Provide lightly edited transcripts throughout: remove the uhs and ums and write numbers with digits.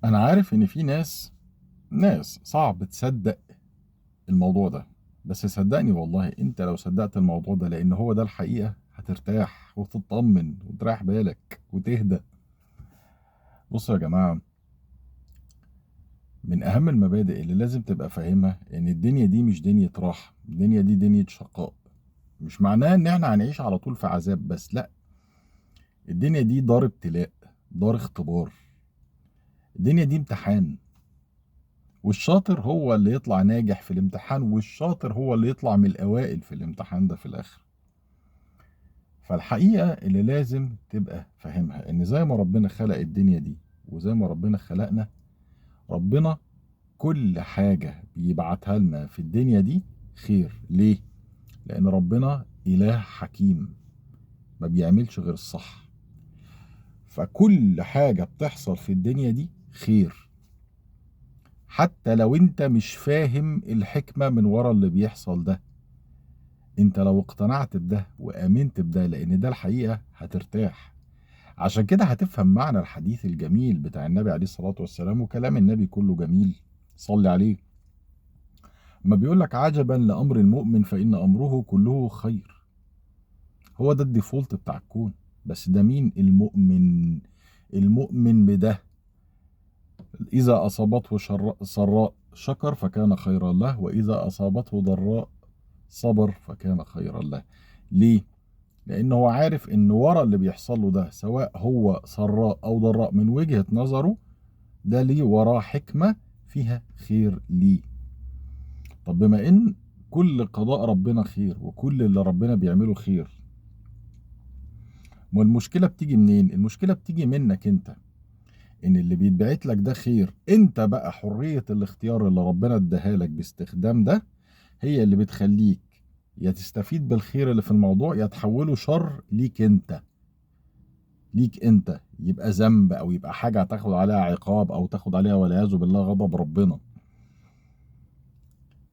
انا عارف ان في ناس صعب تصدق الموضوع ده. بس صدقني والله، انت لو صدقت الموضوع ده لان هو ده الحقيقة هترتاح وتطمن وتريح بالك وتهدى. بصوا يا جماعة، من اهم المبادئ اللي لازم تبقى فاهمها ان الدنيا دي مش دنيا راحة، الدنيا دي دنيا شقاء. مش معناه ان احنا هنعيش على طول في عذاب، بس لا، الدنيا دي دار ابتلاء، دار اختبار. الدنيا دي امتحان، والشاطر هو اللي يطلع ناجح في الامتحان، والشاطر هو اللي يطلع من الأوائل في الامتحان ده في الآخر. فالحقيقة اللي لازم تبقى فاهمها إن زي ما ربنا خلق الدنيا دي وزي ما ربنا خلقنا، ربنا كل حاجة بيبعتها لنا في الدنيا دي خير. ليه؟ لأن ربنا إله حكيم، ما بيعملش غير الصح. فكل حاجة بتحصل في الدنيا دي خير، حتى لو انت مش فاهم الحكمة من ورا اللي بيحصل ده. انت لو اقتنعت بده وامنت بده لان ده الحقيقة هترتاح. عشان كده هتفهم معنى الحديث الجميل بتاع النبي عليه الصلاة والسلام، وكلام النبي كله جميل، صلي عليه. ما بيقول لك عجبا لأمر المؤمن فإن أمره كله خير. هو ده الديفولت بتاع الكون. بس ده مين المؤمن؟ المؤمن بده إذا أصابته سراء شكر فكان خيرا له، وإذا أصابته ضراء صبر فكان خيرا له. ليه؟ لأنه هو عارف إن ورا اللي بيحصل له ده، سواء هو سراء أو ضراء من وجهة نظره، ده ليه وراه حكمة فيها خير ليه. طب بما إن كل قضاء ربنا خير وكل اللي ربنا بيعمله خير، والمشكلة بتيجي منين؟ المشكلة بتيجي منك أنت. إن اللي بيتبعت لك ده خير، أنت بقى حرية الاختيار اللي ربنا اداها لك باستخدام ده هي اللي بتخليك يا تستفيد بالخير اللي في الموضوع، يا تحوله شر ليك انت. ليك انت يبقى ذنب، او يبقى حاجه هتاخد عليها عقاب، او تاخد عليها والعياذ بالله غضب ربنا.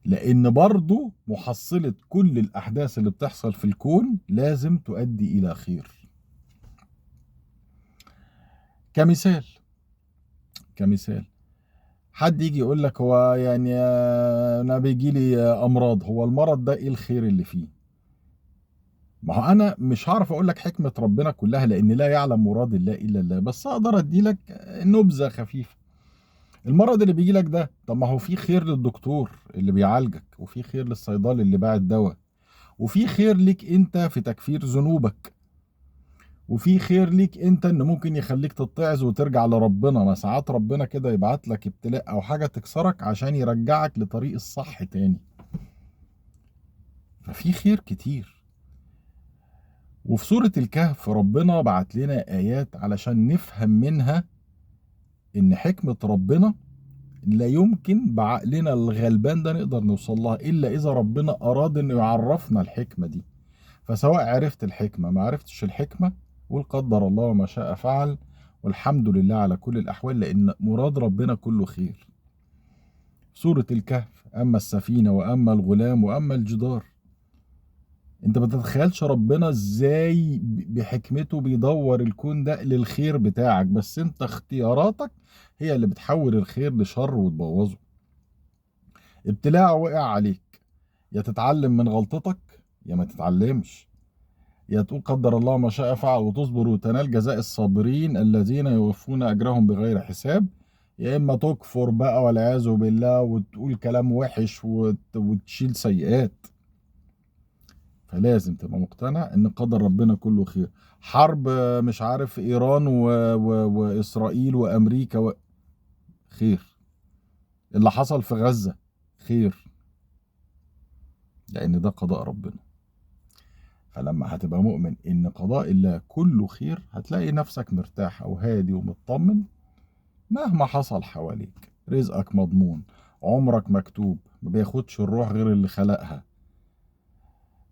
لان برضو محصله كل الاحداث اللي بتحصل في الكون لازم تؤدي الى خير. كمثال، كمثال، حد يجي يقول لك هو يعني انا بيجي لي امراض، هو المرض ده ايه الخير اللي فيه؟ ما هو انا مش هعرف اقول لك حكمة ربنا كلها لان لا يعلم مراد الله الا الله، بس اقدر ادي لك نبذة خفيفة. المرض اللي بيجي لك ده، طب ما هو في خير للدكتور اللي بيعالجك، وفي خير للصيدلي اللي باع الدواء، وفي خير ليك انت في تكفير ذنوبك، وفي خير ليك انت ان ممكن يخليك تتعظ وترجع لربنا. ما ساعات ربنا كده يبعت لك ابتلاء او حاجة تكسرك عشان يرجعك لطريق الصح تاني. ففي خير كتير. وفي سورة الكهف ربنا بعت لنا آيات علشان نفهم منها إن حكمة ربنا لا يمكن بعقلنا الغلبان ده نقدر نوصل لها إلا إذا ربنا أراد إنه يعرفنا الحكمة دي. فسواء عرفت الحكمة ما عرفتش الحكمة، قول قدر الله وما شاء فعل، والحمد لله على كل الأحوال، لأن مراد ربنا كله خير. سورة الكهف، أما السفينة وأما الغلام وأما الجدار. انت ما تتخيلش ربنا ازاي بحكمته بيدور الكون ده للخير بتاعك، بس انت اختياراتك هي اللي بتحول الخير لشر وتبوظه. ابتلاع وقع عليك، يا تتعلم من غلطتك يا ما تتعلمش، يا تقول قدر الله ما شاء فعل وتصبر وتنال جزاء الصابرين الذين يوفون اجرهم بغير حساب، يا اما تكفر بقى والعياذ بالله وتقول كلام وحش وتشيل سيئات. فلازم تبقى مقتنع ان قدر ربنا كله خير. حرب مش عارف ايران واسرائيل وامريكا خير. اللي حصل في غزة خير، لان ده قضاء ربنا. فلما هتبقى مؤمن ان قضاء الله كله خير هتلاقي نفسك مرتاح او هادي ومطمن. مهما حصل حواليك رزقك مضمون، عمرك مكتوب، ما بياخدش الروح غير اللي خلقها.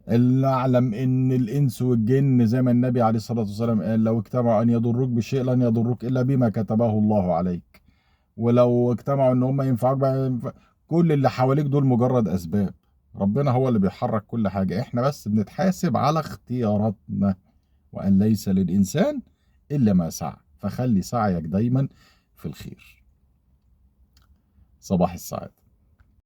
اللي اعلم ان الانس والجن زي ما النبي عليه الصلاه والسلام قال لو اجتمعوا ان يضروك بشيء لن يضروك الا بما كتبه الله عليك. ولو اجتمعوا ان هم ينفعوك كل اللي حواليك دول مجرد اسباب. ربنا هو اللي بيحرك كل حاجه، احنا بس بنتحاسب على اختياراتنا. وان ليس للانسان الا ما سعى، فخلي سعيك دايما في الخير. صباح السعادة.